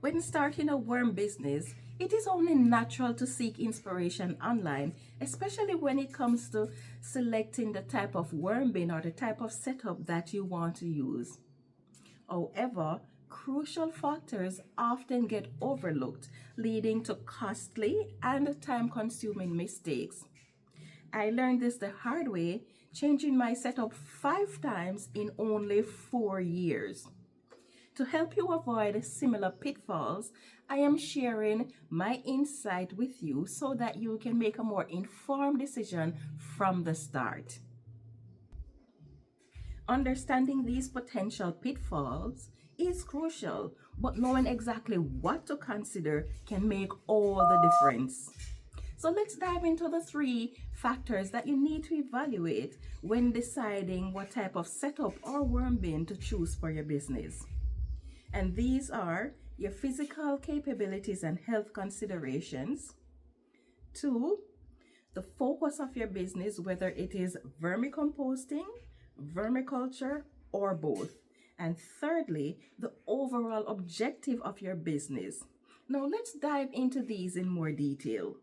When starting a worm business, it is only natural to seek inspiration online, especially when it comes to selecting the type of worm bin or the type of setup that you want to use. However, crucial factors often get overlooked, leading to costly and time-consuming mistakes. I learned this the hard way, changing my setup 5 times in only 4 years. To help you avoid similar pitfalls, I am sharing my insight with you so that you can make a more informed decision from the start. Understanding these potential pitfalls is crucial, but knowing exactly what to consider can make all the difference. So let's dive into the 3 factors that you need to evaluate when deciding what type of setup or worm bin to choose for your business. And these are your physical capabilities and health considerations. 2, the focus of your business, whether it is vermicomposting, vermiculture, or both. And thirdly, the overall objective of your business. Now let's dive into these in more detail.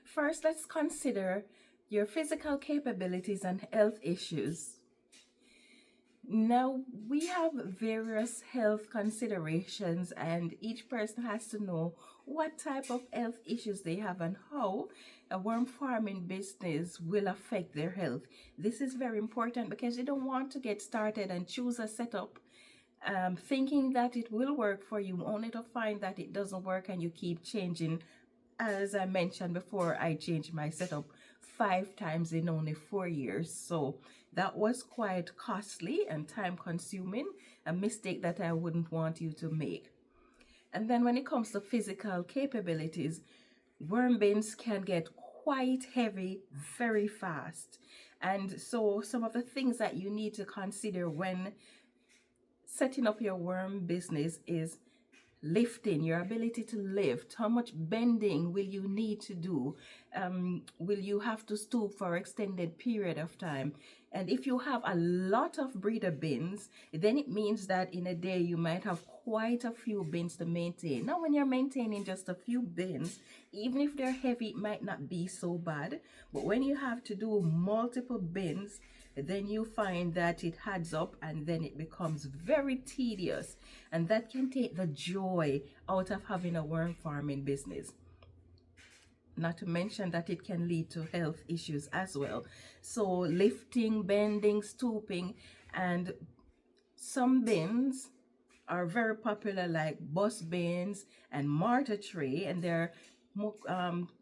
First, let's consider your physical capabilities and health issues. Now, we have various health considerations, and each person has to know what type of health issues they have and how a worm farming business will affect their health. This is very important because you don't want to get started and choose a setup thinking that it will work for you, only to find that it doesn't work and you keep changing. As I mentioned before, I changed my setup 5 times in only 4 years. So that was quite costly and time consuming, a mistake that I wouldn't want you to make. And then when it comes to physical capabilities, worm bins can get quite heavy very fast. And so some of the things that you need to consider when setting up your worm business is lifting, your ability to lift. How much bending will you need to do? Will you have to stoop for an extended period of time? And if you have a lot of breeder bins, then it means that in a day you might have quite a few bins to maintain. Now, when you're maintaining just a few bins, even if they're heavy, it might not be so bad. But when you have to do multiple bins, then you find that it adds up and then it becomes very tedious, and that can take the joy out of having a worm farming business. Not to mention that it can lead to health issues as well. So lifting, bending, stooping, and some bins are very popular, like bus bins and mortar tray, and they're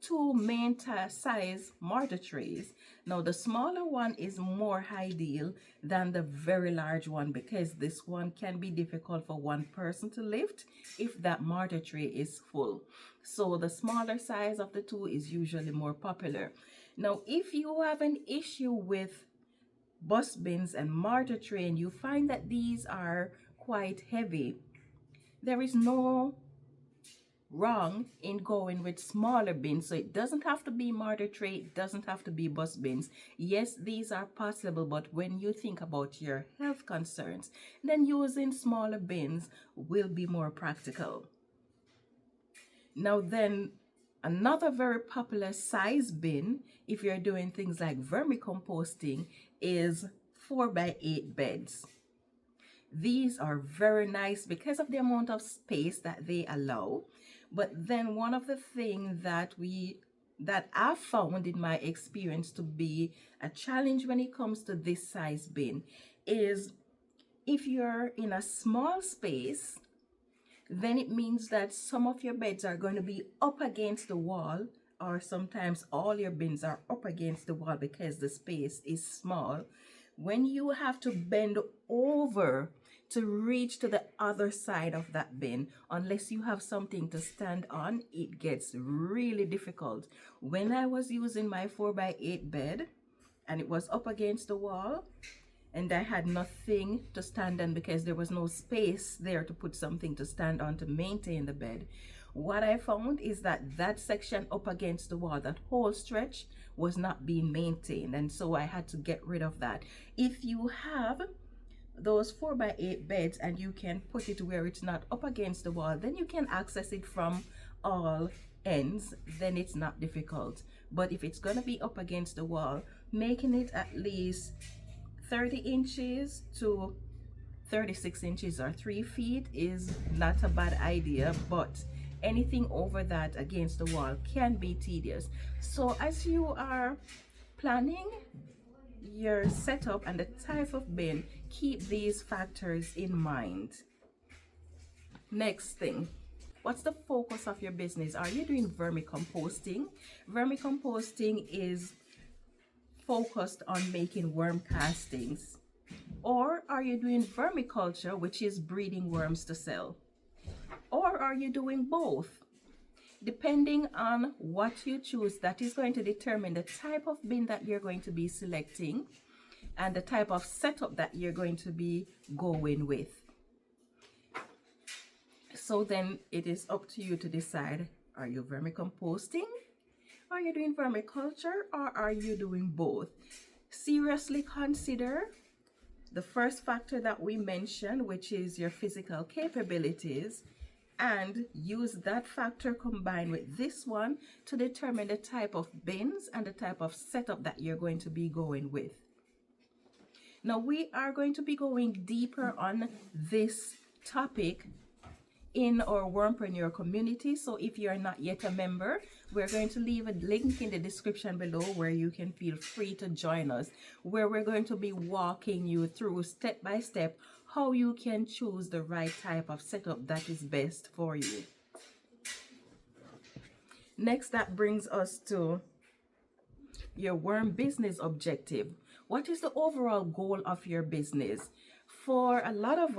2 main size mortar trays. Now the smaller one is more ideal than the very large one, because this one can be difficult for one person to lift if that mortar tray is full. So the smaller size of the 2 is usually more popular. Now if you have an issue with bus bins and mortar tray and you find that these are quite heavy, there is no wrong in going with smaller bins. So it doesn't have to be mortar tray, it doesn't have to be bus bins. Yes, these are possible, but when you think about your health concerns, then using smaller bins will be more practical. Now then, another very popular size bin, if you're doing things like vermicomposting, is 4x8 beds. These are very nice because of the amount of space that they allow. But then one of the things that I've found in my experience to be a challenge when it comes to this size bin is if you're in a small space, then it means that some of your beds are going to be up against the wall, or sometimes all your bins are up against the wall because the space is small. When you have to bend over to reach to the other side of that bin, unless you have something to stand on, it gets really difficult. When I was using my 4x8 bed and it was up against the wall and I had nothing to stand on because there was no space there to put something to stand on to maintain the bed, what I found is that that section up against the wall, that whole stretch, was not being maintained, and so I had to get rid of that. If you have those 4x8 beds and you can put it where it's not up against the wall, then you can access it from all ends. Then it's not difficult. But if it's gonna be up against the wall, making it at least 30 inches to 36 inches or 3 feet is not a bad idea, but anything over that against the wall can be tedious. So as you are planning your setup and the type of bin, keep these factors in mind. Next thing, what's the focus of your business? Are you doing vermicomposting? Vermicomposting is focused on making worm castings. Or are you doing vermiculture, which is breeding worms to sell? Or are you doing both? Depending on what you choose, that is going to determine the type of bin that you're going to be selecting and the type of setup that you're going to be going with. So then it is up to you to decide, are you vermicomposting? Are you doing vermiculture? Or are you doing both? Seriously consider the first factor that we mentioned, which is your physical capabilities, and use that factor combined with this one to determine the type of bins and the type of setup that you're going to be going with. Now we are going to be going deeper on this topic in our Wormpreneur community. So if you're not yet a member, we're going to leave a link in the description below where you can feel free to join us, where we're going to be walking you through step by step how you can choose the right type of setup that is best for you. Next, that brings us to your worm business objective. What is the overall goal of your business? For a lot of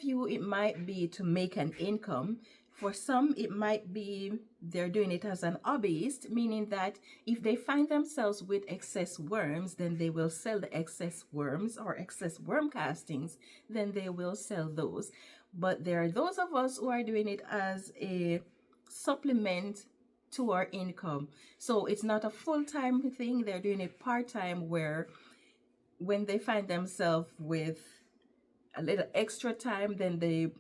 you, it might be to make an income. For some, it might be they're doing it as an hobbyist, meaning that if they find themselves with excess worms, then they will sell the excess worms, or excess worm castings, then they will sell those. But there are those of us who are doing it as a supplement to our income. So it's not a full-time thing. They're doing it part-time, where when they find themselves with a little extra time, then they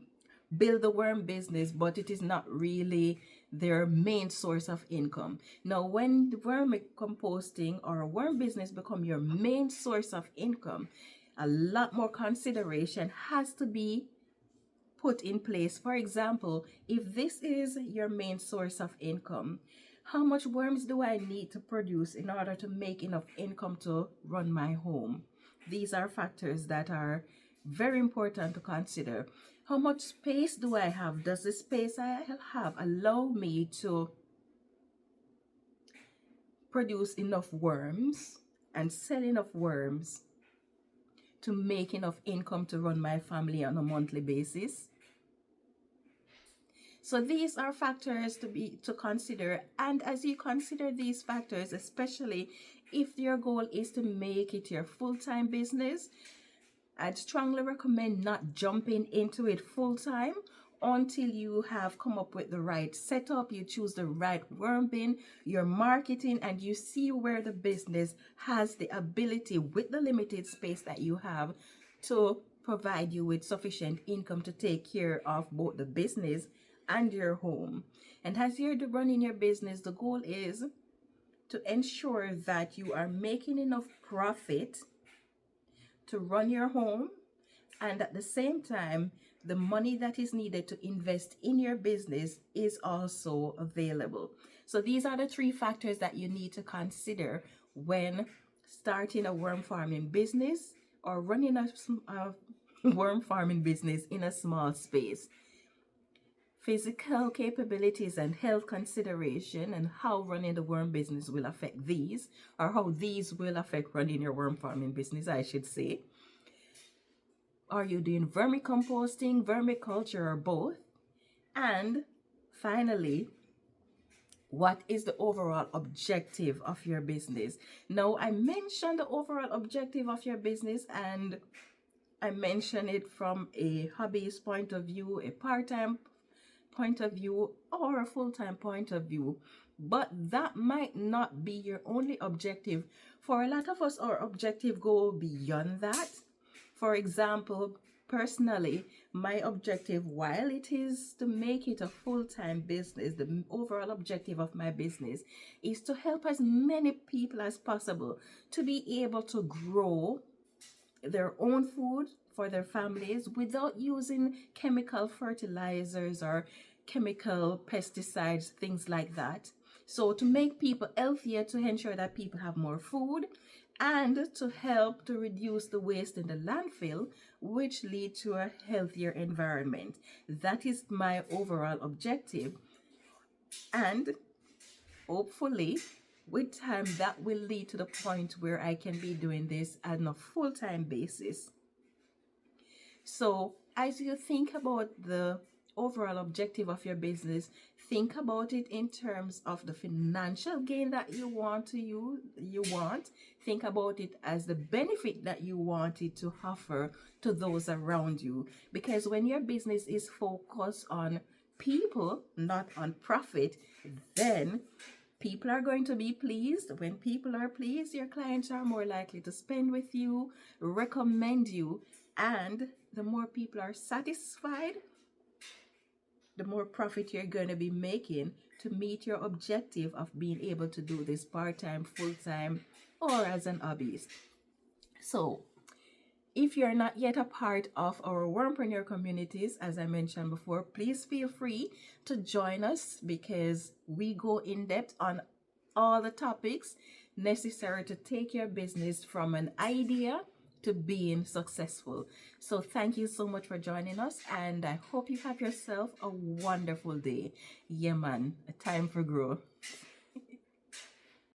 build the worm business, but it is not really their main source of income. Now, when the vermicomposting or worm business become your main source of income, a lot more consideration has to be put in place. For example, if this is your main source of income, how much worms do I need to produce in order to make enough income to run my home? These are factors that are very important to consider. How much space do I have? Does the space I have allow me to produce enough worms and sell enough worms to make enough income to run my family on a monthly basis? So these are factors to consider, and as you consider these factors, especially if your goal is to make it your full-time business, I'd strongly recommend not jumping into it full-time until you have come up with the right setup, you choose the right worm bin, your marketing, and you see where the business has the ability, with the limited space that you have, to provide you with sufficient income to take care of both the business and your home. And as you're running your business, the goal is to ensure that you are making enough profit to run your home, and at the same time, the money that is needed to invest in your business is also available. So these are the three factors that you need to consider when starting a worm farming business or running a worm farming business in a small space. Physical capabilities and health consideration, and how running the worm business will affect these, or how these will affect running your worm farming business, I should say. Are you doing vermicomposting, vermiculture, or both? And finally, what is the overall objective of your business? Now, I mentioned the overall objective of your business, and I mentioned it from a hobbyist point of view, a part-time point of view, or a full-time point of view. But that might not be your only objective. For a lot of us, our objective go beyond that. For example, personally, my objective, while it is to make it a full-time business, the overall objective of my business is to help as many people as possible to be able to grow their own food for their families without using chemical fertilizers or chemical pesticides, things like that. So, to make people healthier, to ensure that people have more food, and to help to reduce the waste in the landfill, which lead to a healthier environment. That is my overall objective. And hopefully, with time, that will lead to the point where I can be doing this on a full-time basis. So, as you think about the overall objective of your business, think about it in terms of the financial gain that you want. Think about it as the benefit that you want it to offer to those around you. Because when your business is focused on people, not on profit, then people are going to be pleased. When people are pleased, your clients are more likely to spend with you, recommend you, and the more people are satisfied, the more profit you're going to be making to meet your objective of being able to do this part-time, full-time, or as an hobbyist. So, if you're not yet a part of our Wormpreneur communities, as I mentioned before, please feel free to join us because we go in depth on all the topics necessary to take your business from an idea to being successful. So thank you so much for joining us, and I hope you have yourself a wonderful day. Yeah, man, a time for growth.